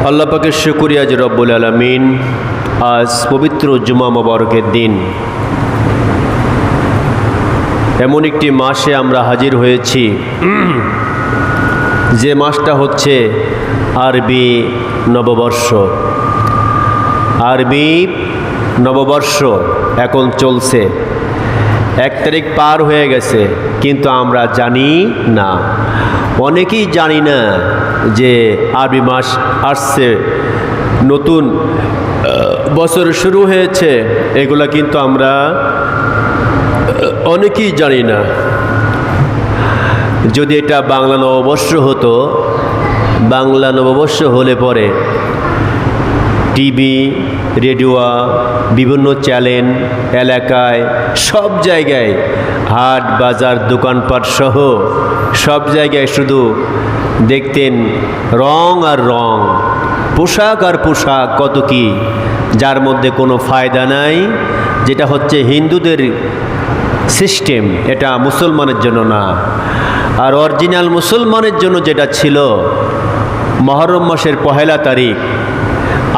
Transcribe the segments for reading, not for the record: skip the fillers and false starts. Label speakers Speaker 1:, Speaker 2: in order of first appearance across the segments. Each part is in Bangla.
Speaker 1: আল্লাহ পাকের শুকরিয়া যে রব্বুল আলামিন আজ পবিত্র জুমা মোবারকের দিন এমন একটি মাসে আমরা হাজির হয়েছি যে মাসটা হচ্ছে আরবি নববর্ষ। আরবি নববর্ষ এখন চলছে, 1 তারিখ পার হয়ে গেছে, কিন্তু আমরা জানি না, অনেকেই জানি না যে আরবি মাস আসছে, নতুন বছর শুরু হয়েছে। এগুলা কিন্তু আমরা অনেকেই জানি না। যদি এটা বাংলা নববর্ষ হতো, বাংলা নববর্ষ হলে পরে টিভি, রেডিও, বিভিন্ন চ্যানেল, এলাকায় সব জায়গায় হাট বাজার দোকানপাট সহ সব জায়গায় শুধু দেখতেন রং আর রং, পোশাক আর পোশাক, কত কি, যার মধ্যে কোনো ফায়দা নাই। যেটা হচ্ছে হিন্দুদের সিস্টেম, এটা মুসলমানের জন্য না। আর অরিজিনাল মুসলমানের জন্য যেটা ছিল মহরম মাসের 1 তারিখ,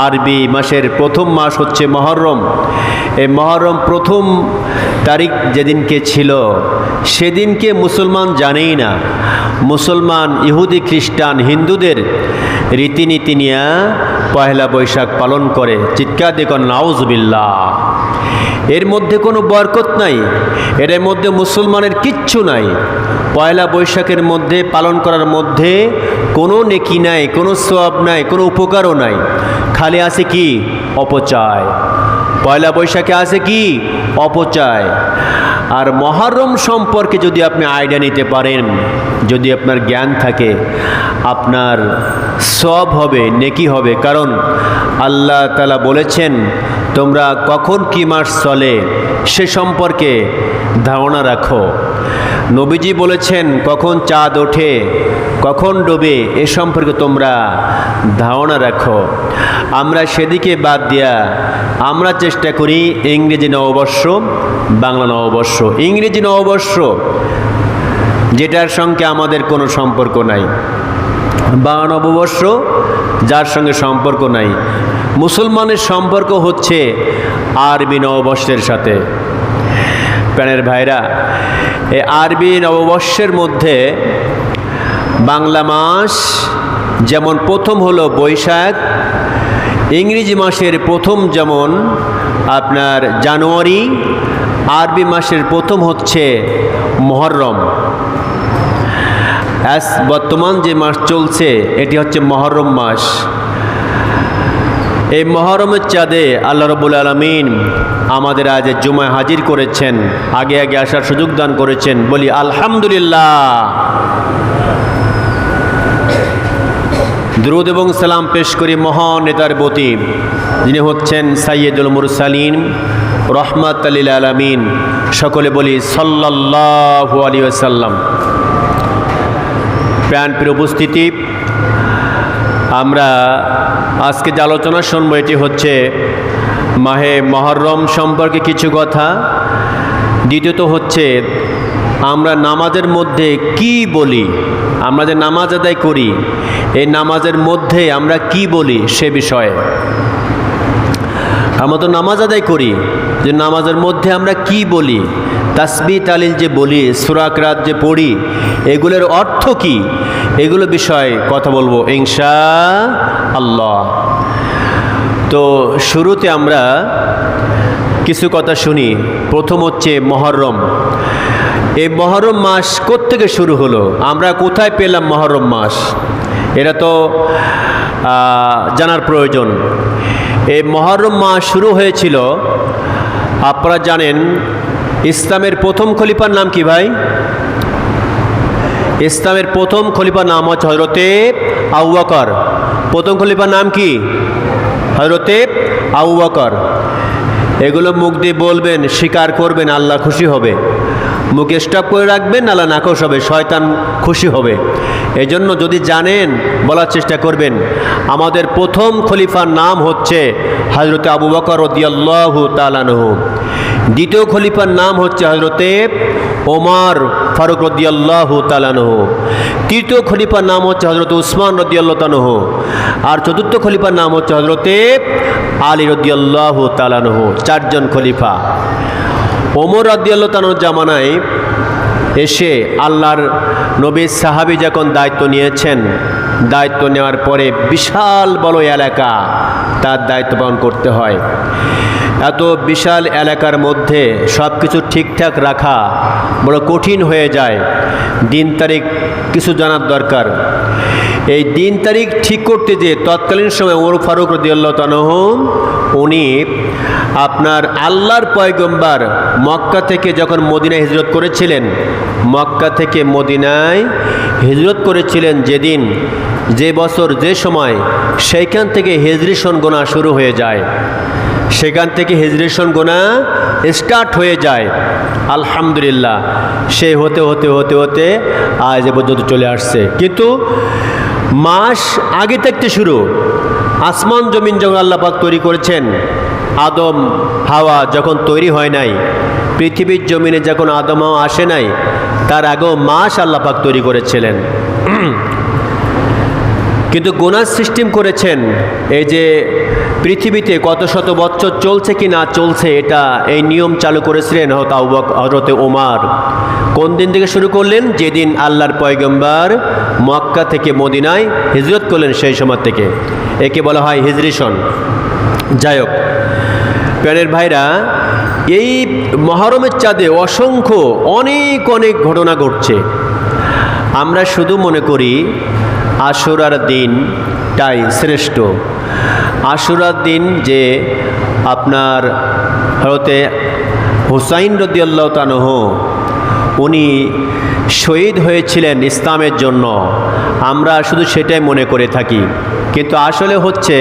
Speaker 1: আরবি মাসের প্রথম মাস হচ্ছে মহরম। এই মহরম প্রথম তারিখ যেদিনকে ছিল সেদিনকে মুসলমান জানেই না। মুসলমান, ইহুদি, খ্রিস্টান, হিন্দুদের রীতিনীতি নিয়ে 1 বৈশাখ পালন করে। চিৎকার দেখুন নাউজুবিল্লাহ। এর মধ্যে কোনো বরকত নাই, এর মধ্যে মুসলমানের কিচ্ছু নাই। 1 বৈশাখের মধ্যে পালন করার মধ্যে কোনো নেকি নাই, কোনো সওয়াব নাই, কোনো উপকারও নাই, খালি আছে কি অপচয়। 1 বৈশাখে আছে কি অপচয়। আর মহরম সম্পর্কে যদি আপনি আইডিয়া নিতে পারেন, যদি আপনার জ্ঞান থাকে, আপনার সওয়াব হবে, নেকি হবে। কারণ আল্লাহ তাআলা বলেছেন তোমরা কখন কি মাস চলে সে সম্পর্কে ধারণা রাখো। নবীজি বলেছেন কখন চাঁদ ওঠে, কখন ডোবে, এ সম্পর্কে তোমরা ধারণা রাখো। আমরা সেদিকে বাদ দিয়া আমরা চেষ্টা করি ইংরেজি নববর্ষ, বাংলা নববর্ষ। ইংরেজি নববর্ষ যেটার সঙ্গে আমাদের কোনো সম্পর্ক নাই, বাংলা নববর্ষ যার সঙ্গে সম্পর্ক নাই। মুসলমানের সম্পর্ক হচ্ছে আরবি নববর্ষের সাথে। প্রাণের ভাইরা, এই আরবি নববর্ষের মধ্যে বাংলা মাস যেমন প্রথম হলো বৈশাখ, ইংরেজি মাসের প্রথম যেমন আপনার জানুয়ারি, আরবি মাসের প্রথম হচ্ছে মহরম। বর্তমান যে মাস চলছে এটি হচ্ছে মহরম মাস। এই মহরমের চাঁদে আল্লাহ রাব্বুল আলামিন আমাদের আজ জুমায় হাজির করেছেন, আগে আগে আসার সুযোগ দান করেছেন। বলি আলহামদুলিল্লাহ। দুরূদ এবং সালাম পেশ করি মহান নেতার প্রতি, যিনি হচ্ছেন সাইয়্যিদুল মুরসালিন, রহমাতুল লিল আলামিন। সকলে বলি সাল্লাল্লাহু আলাইহি ওয়াসাল্লাম। প্রাণপ্রিয় উপস্থিতি, আমরা আজকে যে আলোচনা শুনবো এটি হচ্ছে মাহে মহরম সম্পর্কে কিছু কথা। দ্বিতীয়ত হচ্ছে আমরা নামাজের মধ্যে কি বলি, আমরা যে নামাজ আদায় করি এই নামাজের মধ্যে আমরা কি বলি সে বিষয়ে। আমরা তো নামাজ আদায় করি, যে নামাজের মধ্যে আমরা কি বলি, তাসবিহ তাহলিল যে বলি, সূরা কিরাত যে পড়ি, এগুলোর অর্থ কি, এগুলো বিষয়ে কথা বলবো ইনশাআল্লাহ। তো শুরুতে আমরা কিছু কথা শুনি। প্রথম হচ্ছে মহরম। এই মহরম মাস কোত্থেকে শুরু হলো, আমরা কোথায় পেলাম মহরম মাস, এটা তো জানার প্রয়োজন। এই মহরম মাস শুরু হয়েছিল, আপনারা জানেন ইসলামের প্রথম খলিফার নাম কি ভাই? ইসলামের প্রথম খলিফার নাম হচ্ছে হযরতে আবু বকর। প্রথম খলিফার নাম কি? হযরতে আবু বকর। এগুলো মুখ দিয়ে বলবেন, স্বীকার করবেন, আল্লাহ খুশি হবে। মুখে স্টপ করে রাখবেন, আল্লাহ নাকশ হবে, শয়তান খুশি হবে। এই জন্য যদি জানেন বলার চেষ্টা করবেন। আমাদের প্রথম খলিফার নাম হচ্ছে হযরতে আবু বকর রাদিয়াল্লাহু তাআলা আনহু। দ্বিতীয় খলিফার নাম হচ্ছে হযরতে ওমর ফারুক রাদিয়াল্লাহু তাআলা আনহু, তৃতীয় খলিফার নাম হচ্ছে হযরত উসমান রাদিয়াল্লাহু তাআলা আনহু, আর চতুর্থ খলিফার নাম হচ্ছে হযরতে আলী রাদিয়াল্লাহু তাআলা আনহু। চারজন খলিফা। ওমর রাদিয়াল্লাহু তাআলা আনহুর জামানায় এসে আল্লাহর নবীর সাহাবী যখন দায়িত্ব নিয়েছেন, দায়িত্ব নেওয়ার পরে বিশাল বড় এলাকা তার দায়িত্ব পালন করতে হয়। এত বিশাল এলাকার মধ্যে সব কিছু ঠিকঠাক রাখা বড় কঠিন হয়ে যায়। দিন তারিখ কিছু জানার দরকার। এই দিন তারিখ ঠিক করতে যে তৎকালীন সময় ওমর ফারুক রাদিয়াল্লাহু তাআলা আনহু উনি আপনার আল্লাহর পয়গম্বর মক্কা থেকে যখন মদিনায় হিজরত করেছিলেন, মক্কা থেকে মদিনায় হিজরত করেছিলেন যেদিন, যে বছর, যে সময়, সেইখান থেকে হিজরি সন গোনা শুরু হয়ে যায়। সেখান থেকে হিজরি সন গোনা স্টার্ট হয়ে যায়। আলহামদুলিল্লাহ, সে হতে হতে হতে হতে আজ এ পর্যন্ত চলে আসছে। কিন্তু মাস আগে থাকতে শুরু। আসমান জমিন যখন আল্লাহ পাক তৈরি করেছেন, আদম হাওয়া যখন তৈরি হয় নাই, পৃথিবীর জমিনে যখন আদম হাওয়া আসে নাই, তার আগেও মাস আল্লাহ পাক তৈরি করেছিলেন। কিন্তু গুনাহ সিস্টেম করেছেন। এই যে পৃথিবীতে কত শত বছর চলছে কি না চলছে, এটা এই নিয়ম চালু করেছিলেন হযরতে ওমর। কোন দিন থেকে শুরু করলেন? যেদিন আল্লাহর পয়গম্বর মক্কা থেকে মদিনায় হিজরত করলেন, সেই সময় থেকে। একে বলা হয় হিজরি সন। যাই হোক প্রাণের ভাইরা, এই মহরমের চাঁদে অসংখ্য অনেক অনেক ঘটনা ঘটছে। আমরা শুধু মনে করি আশুরার দিনটাই শ্রেষ্ঠ। আশুরার দিন যে আপনার হযরতে হুসাইন রাদিয়াল্লাহু তাআলা আনহু উনি শহীদ হয়েছিলেন ইসলামের জন্য, আমরা শুধু সেটাই মনে করে থাকি। কিন্তু আসলে হচ্ছে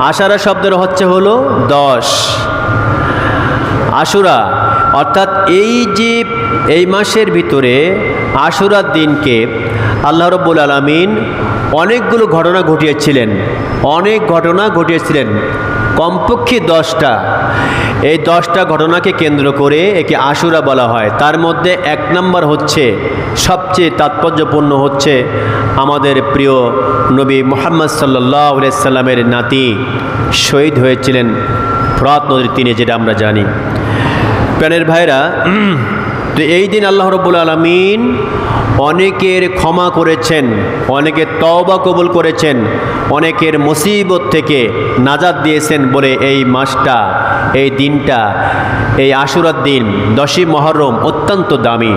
Speaker 1: আশারা শব্দের হলো 10 আশুরা, অর্থাৎ এই যে এই মাসের ভিতরে আশুরার দিনকে আল্লাহ রাব্বুল আলামিন অনেকগুলো ঘটনা ঘটিয়েছিলেন, অনেক ঘটনা ঘটিয়েছিলেন, কমপক্ষে 10টা। এই 10টা ঘটনাকে কেন্দ্র করে একে আশুরা বলা হয়। তার মধ্যে 1 নম্বর হচ্ছে, সবচেয়ে তাৎপর্যপূর্ণ হচ্ছে, আমাদের প্রিয় নবী মুহাম্মদ সাল্লাল্লাহু আলাইহি সাল্লামের নাতি শহীদ হয়েছিলেন ফোরাত নদীর তীরে, যেটা আমরা জানি। প্রাণের ভাইরা, তো এই দিন আল্লাহ রাব্বুল আলামিন অনেকের ক্ষমা করেছেন, অনেকের তওবা কবুল করেছেন, অনেকের মুসিবত থেকে নাজাত দিয়েছেন বলে এই মাসটা, এই দিনটা, এই আশুরার দিন 10ই মুহররম অত্যন্ত দামি।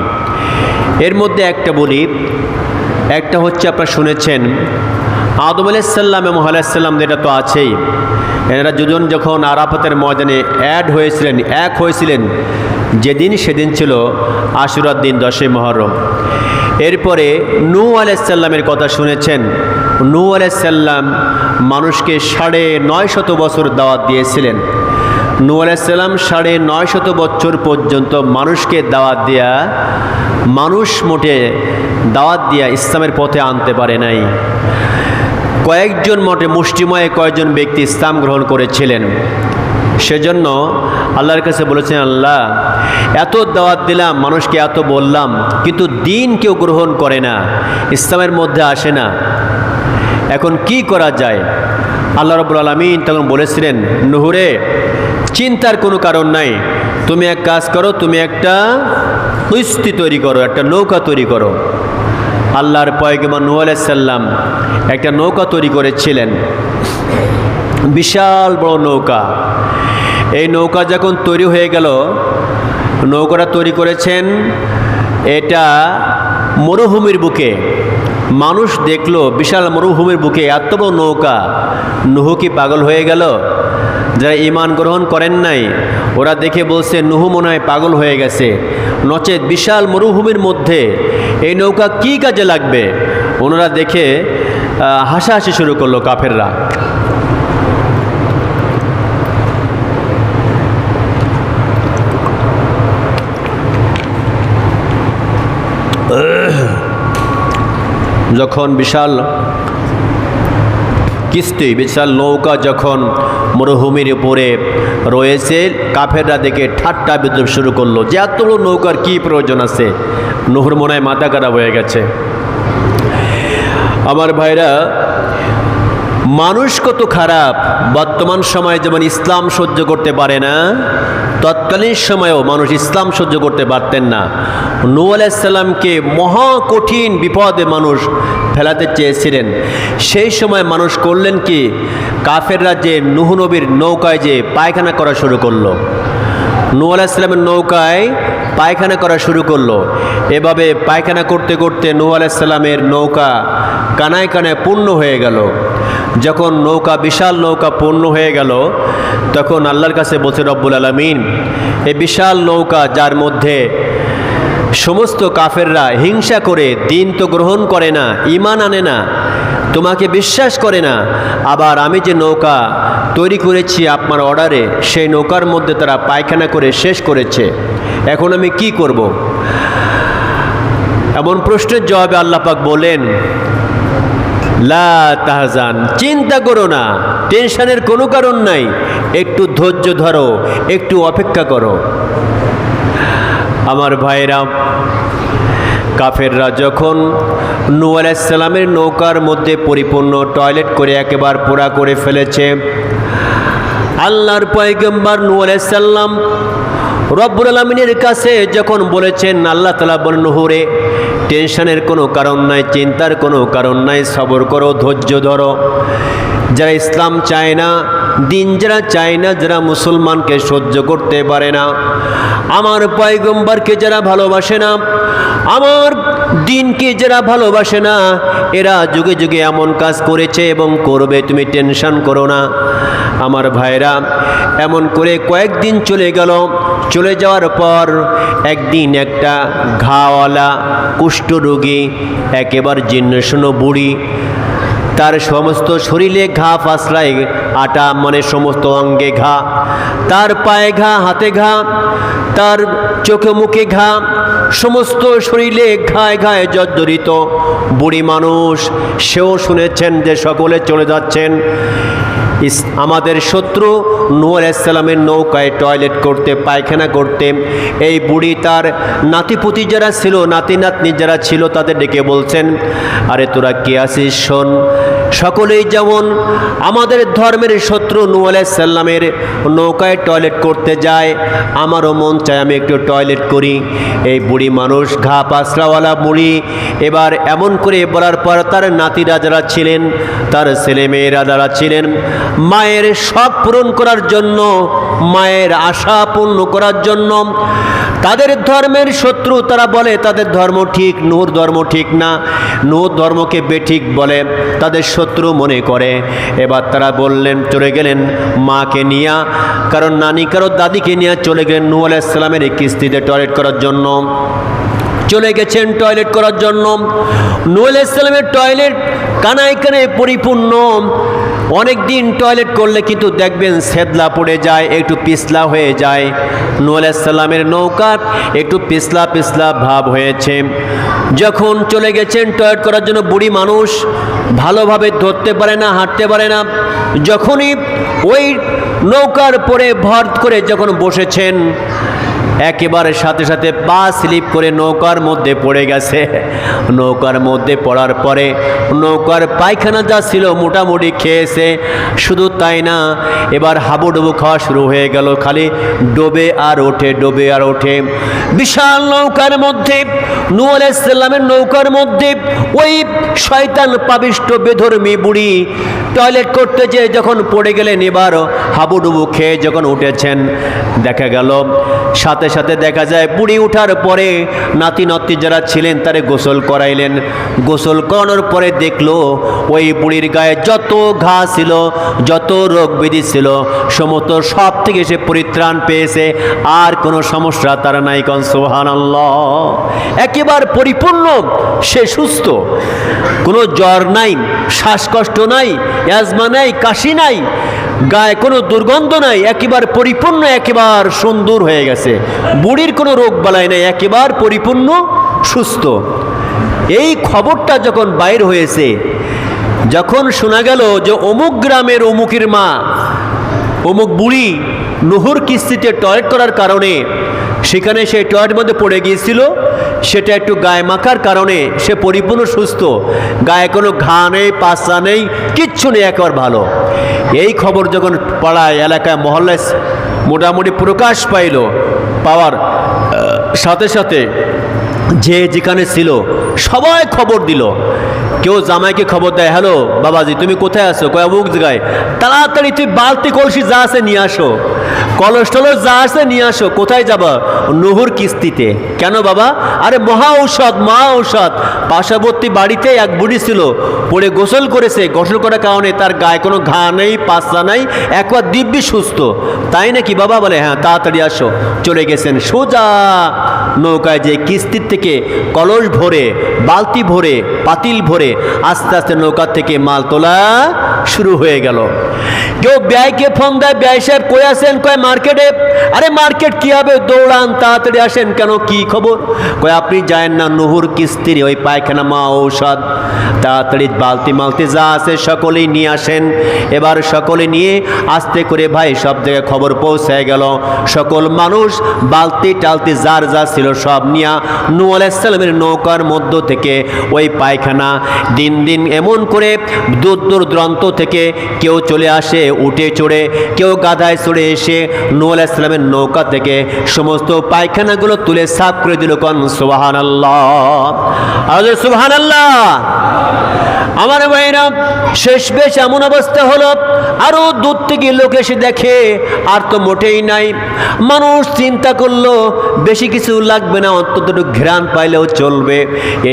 Speaker 1: এর মধ্যে একটা বলি, একটা হচ্ছে আপনারা শুনেছেন আদম আলাইহিস সালাম এবং হাওয়া আলাইহিস সালাম, এটা তো আছেই। এনারা দুজন যখন আরাফাতের ময়দানে এক হয়েছিলেন, যেদিন সেদিন ছিল আশুরার দিন 10ই মুহররম। এরপরে নূহ আলাইহিস সালামের কথা শুনেছেন। নূহ আলাইহিস সালাম মানুষকে 950 বছর দাওয়াত দিয়েছিলেন। নূহ আলাইহিস সালাম 950 বছর পর্যন্ত মানুষকে দাওয়াত দেয়া, মানুষ মোটে দাওয়াত দিয়া ইসলামের পথে আনতে পারে নাই। কয়েকজন মোটে মুষ্টিময় কয়েকজন ব্যক্তি ইসলাম গ্রহণ করেছিলেন। সেজন্য আল্লাহর কাছে বলেছেন, আল্লাহ এত দাওয়াত দিলাম, মানুষকে এত বললাম, কিন্তু দিন কেউ গ্রহণ করে না, ইসলামের মধ্যে আসে না, এখন কি করা যায়? আল্লাহ রাব্বুল আলামিন তখন বলেছিলেন, নূহ রে, চিন্তার কোনো কারণ নাই, তুমি এক কাজ করো, তুমি একটা কিস্তি তৈরি করো, একটা নৌকা তৈরি করো। আল্লাহর পয়গম্বর নূহ আলাইহিস সালাম একটা নৌকা তৈরি করেছিলেন, বিশাল বড় নৌকা। এই নৌকা যখন তৈরি হয়ে গেল, নৌকাটা তৈরি করেছেন এটা মরুভূমির বুকে। মানুষ দেখলো বিশাল মরুভূমির বুকে এত বড় নৌকা, নূহ কি পাগল হয়ে গেল? যারা ঈমান গ্রহণ করেন নাই ওরা দেখে বলছে, নূহ মনে হয় পাগল হয়ে গেছে, নচেত বিশাল মরুভূমির মধ্যে এই নৌকা কি কাজে লাগবে? ওনারা দেখে হাসাহাসি শুরু করলো কাফেররা। যখন বিশাল কিস্তি বিশাল নৌকা যখন মরুভূমির উপরে রয়েছে, কাফেররা দেখে ঠাট্টা বিদ্রুপ শুরু করলো যে এতগুলো নৌকার কি প্রয়োজন আছে। নূহর মনে হয় মাথা খারাপ হয়ে গেছে। আমার ভাইরা, মানুষ কত খারাপ। বর্তমান সময়ে যেমন ইসলাম সহ্য করতে পারে না, তৎকালীন সময়েও মানুষ ইসলাম সহ্য করতে পারতেন না। নূহ আলাইহিস সালামকে মহা কঠিন বিপদে মানুষ ফেলাতে চেয়েছিলেন। সেই সময় মানুষ করলেন কি, কাফেররা যে নূহ নবীর নৌকায় যে পায়খানা করা শুরু করলো, নূহ আলাইহিস সালামের নৌকায় পায়খানা করা শুরু করলো। এভাবে পায়খানা করতে করতে নূহ আলাইহিস সালামের নৌকা কানায় কানায় পূর্ণ হয়ে গেল। যখন নৌকা, বিশাল নৌকা পূর্ণ হয়ে গেল, তখন আল্লাহর কাছে বলছে রব্বুল আলামিন, এই বিশাল নৌকা যার মধ্যে সমস্ত কাফেররা হিংসা করে দিন তো গ্রহণ করে না, ঈমান আনে না, তোমাকে বিশ্বাস করে না, আবার আমি যে নৌকা তৈরি করেছি আপনার অর্ডারে, সেই নৌকার মধ্যে তারা পায়খানা করে শেষ করেছে, এখন আমি কি করব? এমন প্রশ্নের জবাবে আল্লাহ পাক বলেন, লা তাহজান, চিন্তা করো না, টেনশনের কোনো কারণ নাই, একটু ধৈর্য ধরো, একটু অপেক্ষা করো। আমার ভাইরা, কাফেররা যখন নূহ আলাইহিস সালামের নৌকার মধ্যে পরিপূর্ণ টয়লেট করে একেবারে পোড়া করে ফেলেছে, আল্লাহর পয়গম্বর নূহ আলাইহিস সালাম রব্বুল আলামিনের কাছে যখন বলেছেন, আল্লাহ তাআলা বলেন, নূহ রে, টেনশনের কোনো কারণ নাই, চিন্তার কোনো কারণ নাই, সবর করো, ধৈর্য ধরো। যারা ইসলাম চায় না, দিন যারা চায় না, যারা মুসলমানকে সহ্য করতে পারে না, আমার পয়গম্বরকে যারা ভালোবাসে না, আমার দিনকে যারা ভালোবাসে না, এরা যুগে যুগে এমন কাজ করেছে এবং করবে, তুমি টেনশন করো না। আমার ভাইরা, এমন করে কয়েকদিন চলে গেল। চলে যাওয়ার পর একদিন একটা ঘাওয়ালা কুষ্ঠরোগী, একেবারে জীর্ণশীর্ণ বুড়ি, তার সমস্ত শরীরে ঘা ফাসলায়, আটা মানে সমস্ত অঙ্গে ঘা, তার পায়ে ঘা, হাতে ঘা, তার চোখে মুখে ঘা, সমস্ত শরীরে ঘায়ে ঘায়ে জর্জরিত বুড়ি মানুষ। সেও শুনেছেন যে সকলে চলে যাচ্ছেন। আমাদের শত্রু নূহ আলাইহিস সালামের নৌকায় টয়লেট করতে, পায়খানা করতে, এই বুড়ি তার নাতিপুতি যারা ছিল, নাতি নাতনি যারা ছিল, তাদের ডেকে বলছেন, আরে তোরা কে আছিস, শোন, সকলেই যেমন আমাদের ধর্মের শত্রু নূহ আলাইহিস সালামের নৌকায় টয়লেট করতে যায়, আমারও মন চায় আমি একটু টয়লেট করি। এই বুড়ি মানুষ, ঘা পাসরাওয়ালা বুড়ি, এবার এমন করে বলার পর তার নাতিরা যারা ছিলেন, তার ছেলেমেয়েরা যারা ছিলেন, মায়ের শখ পূরণ করার জন্য, মায়ের আশা পূর্ণ করার জন্য, তাদের ধর্মের শত্রু তারা বলে তাদের ধর্ম ঠিক, নূহর ধর্ম ঠিক না, নূহর ধর্মকে বেঠিক বলে, তাদের শত্রু মনে করে। এবার তারা বললেন, চলে গেলেন মাকে নিয়ে, কারণ নানি কারো দাদিকে নিয়ে চলে গেলেন নূহ আলাইহিস সালামের এই কিস্তিতে টয়লেট করার জন্য। চলে গেছেন টয়লেট করার জন্য। নূহ আলাইহিস সালামের টয়লেট কানায় কানায় পরিপূর্ণ। অনেক দিন টয়লেট করলে কিন্তু দেখবেন সেদলা পড়ে যায়, একটু পিছলা হয়ে যায়। নূহ আলাইহিস সালামের নৌকা একটু পিছলা পিছলা ভাব হয়েছে। যখন চলে গেছেন টয়লেট করার জন্য, বুড়ি মানুষ ভালোভাবে ধরতে পারে না, হাঁটতে পারে না। যখনই ওই নৌকার পরে ভর করে যখন বসেছেন, একেবারে সাথে সাথে পা স্লিপ করে নৌকার মধ্যে পড়ে গেছে। নৌকার মধ্যে পড়ার পরে নৌকার পায়খানা যা ছিল মোটামুটি খেয়েছে। শুধু তাই না, এবার হাবুডুবু খাওয়া শুরু হয়ে গেল, খালি ডোবে আর ওঠে, ডোবে আর ওঠে। বিশাল নৌকার মধ্যে, নূহ আলাইহিস সালামের নৌকার মধ্যে ওই শয়তান পাবিষ্ট বেধর্মী বুড়ি টয়লেট করতে যেয়ে যখন পড়ে গেলেন, এবার হাবুডুবু খেয়ে যখন উঠেছেন, দেখা গেল সাথে সাথে দেখা যায় বুড়ি উঠার পরে নাতি নাতি যারা ছিলেন তারে গোসল করাইলেন। গোসল করানোর পরে দেখলো ওই বুড়ির গায়ে যত ঘা ছিল, যত রোগ ব্যাধি ছিল, সমস্ত সব থেকে সে পরিত্রাণ পেয়েছে, আর কোনো সমস্যা তার নাই। কোন সুবহানাল্লাহ। একেবারে পরিপূর্ণ সে সুস্থ, কোনো জ্বর নাই, শ্বাসকষ্ট নাই, অ্যাজমা নাই, কাশি নাই, গায়ে কোনো দুর্গন্ধ নাই, একেবারে পরিপূর্ণ, একেবারে সুন্দর হয়ে গেছে। বুড়ির কোনো রোগ বালাই নাই, একেবারে পরিপূর্ণ সুস্থ। এই খবরটা যখন বাইর হয়েছে, যখন শোনা গেল যে অমুক গ্রামের অমুকের মা, অমুক বুড়ি নুহুর কিস্তিতে টয়লেট করার কারণে সেখানে সেই টয়লেটের মধ্যে পড়ে গিয়েছিল, সেটা একটু গায়ে মাখার কারণে সে পরিপূর্ণ সুস্থ, গায়ে কোনো ঘা নেই, পাশা নেই, কিচ্ছু নেই, একেবারে ভালো। এই খবর যখন পাড়ায়, এলাকায়, মহল্লায় মোটামুটি প্রকাশ পাওয়ার সাথে সাথে যে যেখানে ছিল সবাই খবর দিল। কেউ জামাইকে খবর দেয়, হ্যালো বাবাজি তুমি কোথায় আছো? কয় অমুক জায়গায়। তাড়াতাড়ি তুই বালতি কলসি যা আছে নিয়ে আসো, কলস টলস যা আছে নিয়ে আসো। কোথায় যাবা? নুহুর কিস্তিতে। কেন বাবা? আরে মহা ঔষধ, মহা ঔষধ। পার্শ্ববর্তী বাড়িতে এক বুড়ি ছিল, পড়ে গোসল করেছে, গোসল করার কারণে তার গায়ে কোনো ঘা নেই, পাশা নাই, একবার দিব্যি সুস্থ। তাই নাকি বাবা? বলে হ্যাঁ, তাড়াতাড়ি আসো। চলে গেছেন সোজা নৌকায়, যে কিস্তির থেকে কলস ভরে, বালতি ভরে, পাতিল ভরে আস্তে আস্তে নৌকা থেকে মাল তোলা শুরু হয়ে গেল। কেউ ব্যয়কে ফোন দেয়, ব্যয় সাহেব কই আসেন? কয় মার্কেটে। আরে মার্কেট কি হবে, দৌড়ান, তাড়াতাড়ি আসেন। কেন, কি খবর? কয় আপনি যায়েন না, নুহুর কিস্তির ওই পায়খানা মা ঔষধ, তাড়াতাড়ি বালতি মালতি যা আছে সকলেই নিয়ে আসেন। এবার সকলে নিয়ে আস্তে করে ভাই সব জায়গায় খবর পৌঁছায় গেল। সকল মানুষ বালতি টালতি যার যা ছিল সব নিয়ে নূহ আলাইহিস সালামের নৌকার মধ্য থেকে ওই পায়খানা, দিন দিন এমন করে দূর দূর দূরান্ত থেকে কেউ চলে আসে উঠে চড়ে, কেউ গাধায় চড়ে এসে নূহ আলাইহিস সালামের নৌকা থেকে সমস্ত পায়খানাগুলো তুলে সাফ করে দিল। কোন সুবহানাল্লাহ, আর সুবহানাল্লাহ। আমার ভাইরা, শেষ বেশ এমন অবস্থা হলো, আরো দূর থেকে লোক এসে দেখে আর তো মোটেই নাই। মানুষ চিন্তা করলো বেশি কিছু লাগবে না, অন্তত একটু ঘ্রাণ পাইলেও চলবে।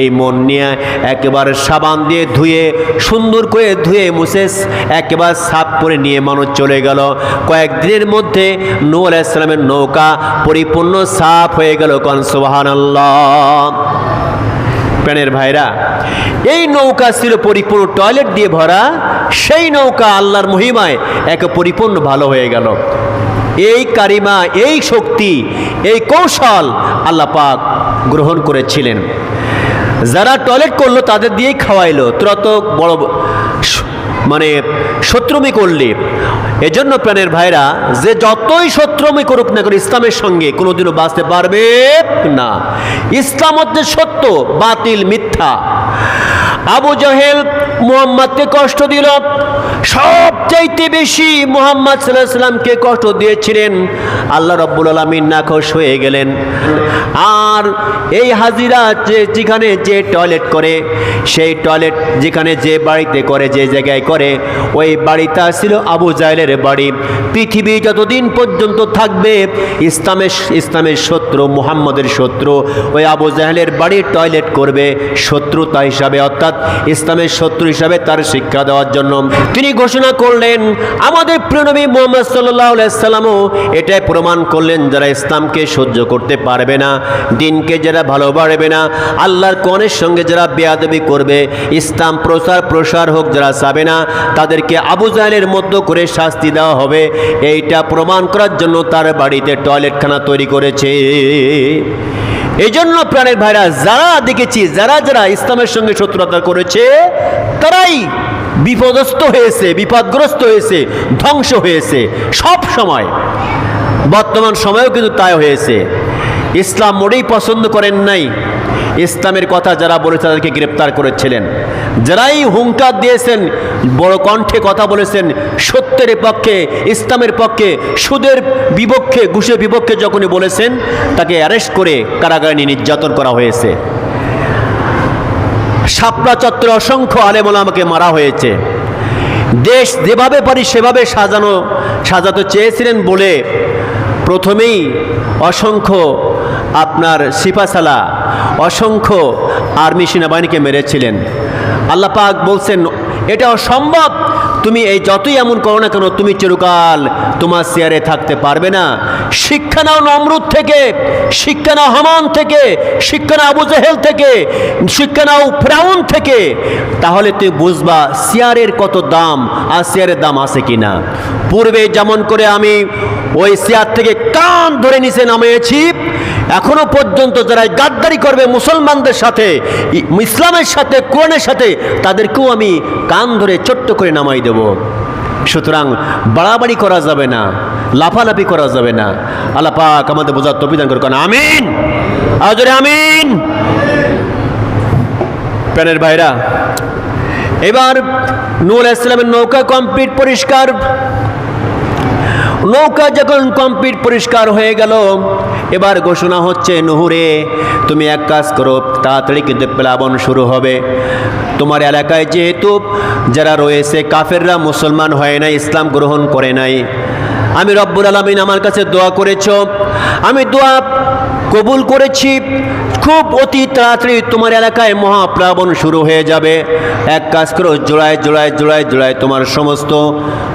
Speaker 1: এই মন নিয়ে একেবারে সাবান দিয়ে ধুয়ে, সুন্দর করে ধুয়ে মুছে একেবারে সাফ করে নিয়ে মানুষ চলে গেল। কয়েকদিনের মধ্যে নূহ আলাইহিস সালামের নৌকা পরিপূর্ণ সাফ হয়ে গেল। কোন সুবহানাল্লাহ। প্রাণের ভাইরা, এই নৌকা ছিল পরিপূর্ণ টয়লেট দিয়ে ভরা। সেই নৌকা আল্লাহর মহিমায় এক পরিপূর্ণ ভালো হয়ে গেল। এই কারিমা, এই শক্তি, এই কৌশল আল্লাহ পাক গ্রহণ করেছিলেন। যারা টয়লেট করলো তাদের দিয়েই খাওয়াইলো। তোরা তো বড় মানে শত্রুমি করলে। এজন্য প্রাণের ভাইরা, যে যতই শত্রুমি করুক না কেন ইসলামের সঙ্গে কোনোদিনও বাঁচতে পারবে না। ইসলাম হচ্ছে সত্য, বাতিল মিথ্যা। আবু জাহেল মুহাম্মদকে কষ্ট দিল, সবচাইতে বেশি মুহাম্মদ সাল্লাল্লাহু আলাইহি সাল্লামকে কষ্ট দিয়েছিলেন। আল্লাহ রাব্বুল আলামিন নাখোশ হয়ে গেলেন। আর এই হাজিরা যেখানে যে টয়লেট করে, সেই টয়লেট যেখানে যে বাড়িতে করে, যে জায়গায় করে, ওই বাড়িটা ছিল আবু জাহেলের বাড়ি। পৃথিবী যতদিন পর্যন্ত থাকবে ইসলামের শত্রু, মুহাম্মদের শত্রু ওই আবু জাহেলের বাড়ির টয়লেট করবে শত্রুতা হিসাবে, অর্থাৎ ইসলামের শত্রু হিসাবে তার শিক্ষা দেওয়ার জন্য তিনি ঘোষণা করলেন। আমাদের প্রিয় নবী মুহাম্মদ সাল্লাল্লাহু আলাইহি সাল্লামও এটাই প্রমাণ করলেন, যারা ইসলামকে সহ্য করতে পারবে না, দিনকে যারা ভালোবাসবে না, আল্লাহর কোরআনের সঙ্গে যারা বেয়াদবি করবে, ইসলাম প্রসার হোক যারা চাবে না, তাদেরকে আবু জাহেলের মধ্য করে শাস্তি দেওয়া হবে। এইটা প্রমাণ করার জন্য তার বাড়িতে টয়লেটখানা তৈরি করেছে। এই জন্য প্রাণের ভাইরা, যারা দেখেছি যারা ইসলামের সঙ্গে শত্রুতা করেছে তারাই বিপদগ্রস্ত হয়েছে, বিপদগ্রস্ত হয়েছে, ধ্বংস হয়েছে সব সময়। বর্তমান সময়েও কিন্তু তাই হয়েছে। ইসলাম মোটেই পছন্দ করেন নাই। ইসলামের কথা যারা বলেছে তাদেরকে গ্রেপ্তার করেছিলেন। যারাই হুঙ্কার দিয়েছেন, বড় কণ্ঠে কথা বলেছেন সত্যের পক্ষে, ইসলামের পক্ষে, সুদের বিপক্ষে, ঘুষের বিপক্ষে যখনই বলেছেন, তাকে অ্যারেস্ট করে কারাগারে নিয়ে নির্যাতন করা হয়েছে। শাপলা চত্বরে অসংখ্য আলেম ওলামাকে মারা হয়েছে। দেশ যেভাবে পারি সেভাবে সাজাতে চেয়েছিলেন বলে প্রথমেই অসংখ্য আপনার সিপাহসালা, অসংখ্য আর্মি সেনাবাহিনীকে মেরেছিলেন। আল্লাহ পাক বলছেন এটা অসম্ভব, তুমি এই যতই এমন করো না কেন, তুমি চিরকাল তোমার চেয়ারে থাকতে পারবে না। শিক্ষা নাও নমরুদ থেকে, শিক্ষা নাও হামান থেকে, শিক্ষা নাও আবু জাহেল থেকে, শিক্ষা নাও ফিরআউন থেকে, তাহলে তুমি বুঝবা চেয়ারের কত দাম আর চেয়ারের দাম আছে কিনা। পূর্বে যেমন করে আমি ওই চেয়ার থেকে কান ধরে নিচে নামিয়েছি, এখনো পর্যন্ত যারা গাদ্দারি করবে মুসলমানদের সাথে, ইসলামের সাথে, কোরআনের সাথে, তাদেরকেও আমি কান ধরে ছোট্ট করে নামাই দেব। সুতরাং বাড়াবাড়ি করা যাবে না, লাফালাফি করা যাবে না। আল্লাহ পাক আমাদের বোঝার তৌফিক দান করুন, আমিন। আজরে আমিন। প্রাণের ভাইরা, এবার নূহ আলাইহিস সালামের নৌকা কমপ্লিট পরিষ্কার। নৌকা যখন কমপ্লিট পরিষ্কার হয়ে গেল, এবার ঘোষণা হচ্ছে, নূহরে তুমি এক কাজ করো, তাড়াতাড়ি কিন্তু প্লাবন শুরু হবে। তোমার এলাকায় যেহেতু যারা রয়েছে কাফেররা মুসলমান হয় নাই, ইসলাম গ্রহণ করে নাই, আমি রব্বুল আলামিন আমার কাছে দোয়া করেছ, আমি দোয়া কবুল করেছি, খুব অতি তাড়াতাড়ি তোমার এলাকায় মহাপ্লাবন শুরু হয়ে যাবে। এক কাজ করো, জোড়ায় জোড়ায় জোড়ায় জোড়ায় তোমার সমস্ত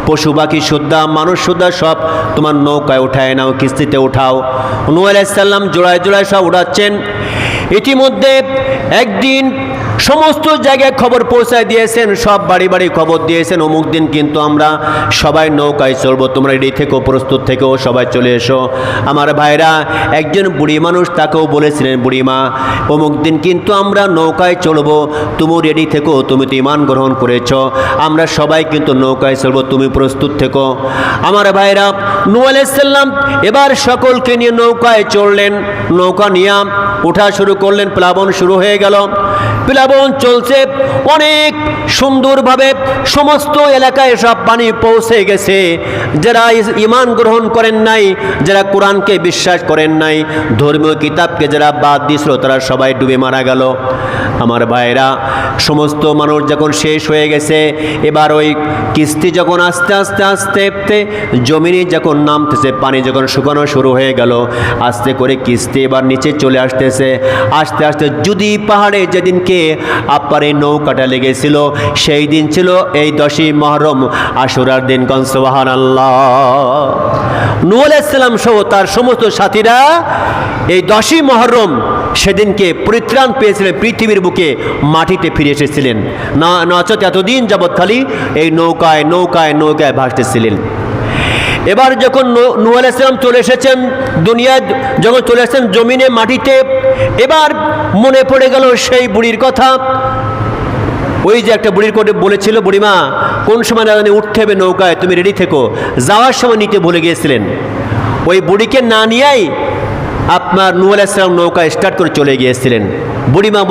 Speaker 1: পশু পাখি সুদ্ধা, মানুষ সুদ্ধা সব তোমার নৌকায় উঠায় নাও, কিস্তিতে উঠাও। নূহ আলাইহিস সালাম জোড়ায় জোড়ায় সব উঠাচ্ছেন। ইতিমধ্যে একদিন সমস্ত জায়গায় খবর পৌঁছায় দিয়েছেন, সব বাড়ি বাড়ি খবর দিয়েছেন, অমুক দিন কিন্তু আমরা সবাই নৌকায় চলবো, তোমরা রেডি থেকো, প্রস্তুত থেকো, সবাই চলে এসো। আমার ভাইরা, একজন বুড়ি মানুষ, তাকেও বলেছিলেন, বুড়িমা অমুক দিন কিন্তু আমরা নৌকায় চলবো, তুমি রেডি থেকো, তুমি তো ঈমান গ্রহণ করেছ, আমরা সবাই কিন্তু নৌকায় চলবো, তুমি প্রস্তুত থেকো। আমার ভাইরা, নূহ আলাইহিস সালাম এবার সকলকে নিয়ে নৌকায় চললেন, নৌকা নিয়ে ওঠা শুরু করলেন, প্লাবন শুরু হয়ে গেল। প্লাবন চলছে অনেক সুন্দরভাবে, সমস্ত এলাকায় সব পানি পৌঁছে গেছে। যারা ঈমান গ্রহণ করেন নাই, যারা কোরআনকে বিশ্বাস করেন নাই, ধর্মীয় কিতাবকে যারা বাদ দিয়েছিল, তারা সবাই ডুবে মারা গেল। আমার ভাইরা, সমস্ত মানুষ যখন শেষ হয়ে গেছে, এবার ওই কিস্তি যখন আস্তে আস্তে আস্তে আস্তে জমিনে যখন নামতেছে, পানি যখন শুকানো শুরু হয়ে গেল, আস্তে করে কিস্তি এবার নিচে চলে আসতেছে। আস্তে আস্তে যদি পাহাড়ে যেদিনকে আপনার এই নৌকাটা লেগেছিল, সেই দিন ছিল এই 10ই মুহররম, আশুরার দিন। কোন সুবহানাল্লাহ। নূহ আলাইহিস সালাম সহ তার সমস্ত সাথীরা এই 10ই মুহররম সেদিনকে পরিত্রাণ পেয়েছিলেন, পৃথিবীর বুকে মাটিতে ফিরে এসেছিলেন। নচেত এতদিন যাবৎ খালি এই নৌকায় নৌকায় নৌকায় ভাসতেছিলেন। এবার যখন নূহ আলাইহিস সালাম চলে এসেছেন দুনিয়ায়, যখন চলে এসেছেন জমিনে, মাটিতে, এবার মনে পড়ে গেল সেই বুড়ির কথা। ওই যে একটা বুড়ির কোটে বলেছিল, বুড়িমা কোন সময় জানি উঠতে হবে নৌকায়, তুমি রেডি থেকো, যাওয়ার সময় নিতে ভুলে গিয়েছিলেন। ওই বুড়িকে না নিয়েই আপনার নূহ আলাইহিস সালাম নৌকা স্টার্ট করে চলে গিয়েছিলেন। বুড়িমা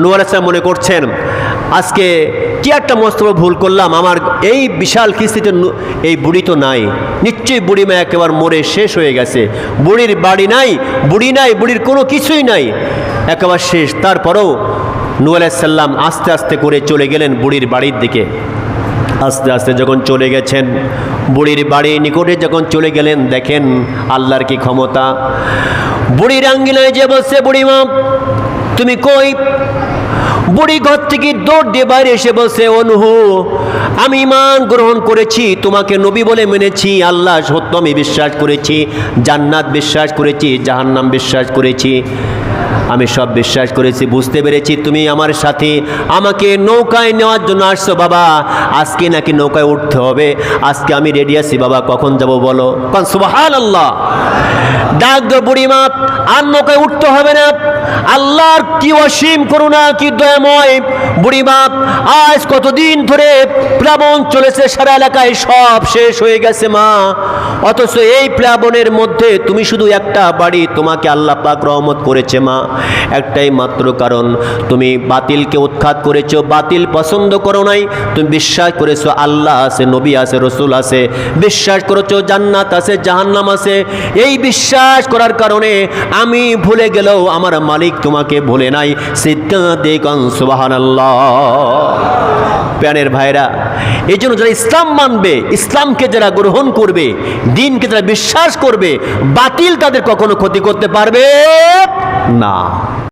Speaker 1: নূহ আলাইহিস সালাম মনে করছেন, আজকে কি একটা মস্ত ভুল করলাম, আমার এই বিশাল কিস্তিতে এই বুড়ি তো নাই, নিশ্চয়ই বুড়িমা একেবারে মরে শেষ হয়ে গেছে, বুড়ির বাড়ি নাই, বুড়ি নাই, বুড়ির কোনো কিছুই নাই, একেবারে শেষ। তারপরেও নূহ আলাইহিস সালাম আস্তে আস্তে করে চলে গেলেন বুড়ির বাড়ির দিকে। আস্তে আস্তে যখন চলে গেছেন, বুড়ির বাড়ির নিকটে যখন চলে গেলেন, দেখেন আল্লাহর কি ক্ষমতা। বুড়ির আঙ্গিনায় যে বলছে, বুড়িমা তুমি কই? বুড়ি ঘর থেকে দৌড় দিয়ে বাইরে এসে বলছে, ও নূহ, আমি ঈমান গ্রহণ করেছি, তোমাকে নবী বলে মেনেছি, আল্লাহ সত্য আমি বিশ্বাস করেছি, জান্নাত বিশ্বাস করেছি, জাহান্নাম বিশ্বাস করেছি, আমি সব বিশ্বাস করেছি, বুঝতে পেরেছি তুমি আমার সাথে আমাকে নৌকায় নেওয়ার জন্য আসছো। বাবা আজকে নাকি নৌকায় উঠতে হবে, আজকে আমি রেডি আছি বাবা, কখন যাব বলো? কোন সুবহানাল্লাহ। ডাক দো বুড়িমা, আর নৌকায় উঠতে হবে না, আল্লাহর কি অসীম করুণা, কি দয়াময়। বুড়িমা আজ কতদিন ধরে প্লাবন চলেছে, সারা এলাকায় সব শেষ হয়ে গেছে মা, অথচ এই প্লাবনের মধ্যে তুমি শুধু একটা বাড়ি, তোমাকে আল্লাহ পাক রহমত করেছে মা, একটাই মাত্র কারণ তুমি বাতিলকে উৎখাত করেছো, বাতিল পছন্দ করো নাই, তুমি বিশ্বাস করেছো আল্লাহ আছে, নবী আছে, রসুল আছে, বিশ্বাস করেছো জান্নাত আছে, জাহান্নাম আছে। এই বিশ্বাস করার কারণে আমি ভুলে গেলেও আমার মালিক তোমাকে ভুলে নাই। সিদ্ধান্তে কোন সুবহানাল্লাহ। প্রাণের ভাইরা, এই জন্য যারা ইসলাম মানবে, ইসলামকে যারা গ্রহণ করবে, দ্বীনকে যারা বিশ্বাস করবে, বাতিল তাদের কখনো ক্ষতি করতে পারবে না।